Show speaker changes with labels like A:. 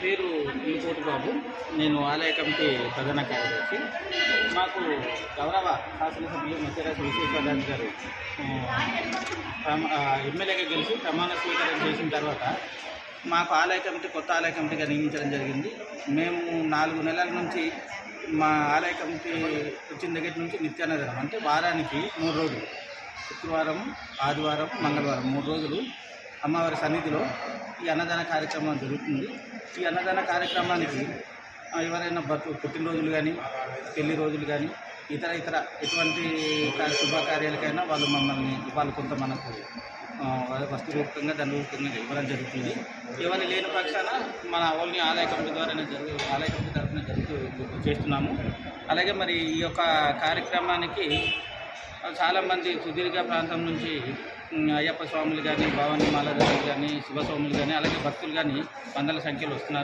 A: పేరు ఇల్లుకోటి బాబు. నేను ఆలయ కమిటీ ప్రధాన కార్యదర్శి. మాకు గౌరవ శాసనసభ్యులు మత్స్యరాజు విశ్వేశ్వరరాజు గారు ఎమ్మెల్యేగా గెలిచి ప్రమాణ స్వీకారం చేసిన తర్వాత మాకు కొత్త ఆలయ కమిటీగా నియమించడం జరిగింది. మేము 4 నెలల నుంచి మా ఆలయ కమిటీ వచ్చిన దగ్గర నుంచి నిత్యాన్నదానం అంటే వారానికి 3 రోజులు, శుక్రవారం, ఆదివారం, మంగళవారం 3 రోజులు అమ్మవారి సన్నిధిలో ఈ అన్నదాన కార్యక్రమం జరుగుతుంది. ఈ అన్నదాన కార్యక్రమానికి ఎవరైనా పుట్టినరోజులు కానీ, పెళ్లి రోజులు కానీ, ఇతర ఎటువంటి శుభకార్యాలకైనా వాళ్ళు కొంత మనకు వస్తు రూపకంగా దండ రూపకంగా ఇవ్వడం జరుగుతుంది. ఎవరు లేని పక్షాన మన ఓన్లీ ఆలయ కమిటీ ద్వారానే ఆలయ కమిటీ తరఫున చేస్తున్నాము. అలాగే మరి ఈ యొక్క కార్యక్రమానికి చాలామంది సుదీర్ఘ ప్రాంతం నుంచి అయ్యప్ప స్వాములు కానీ, భవానీ మాలధారులు కానీ, శివస్వాములు కానీ, అలాగే భక్తులు కానీ వందల సంఖ్యలో వస్తున్నారు.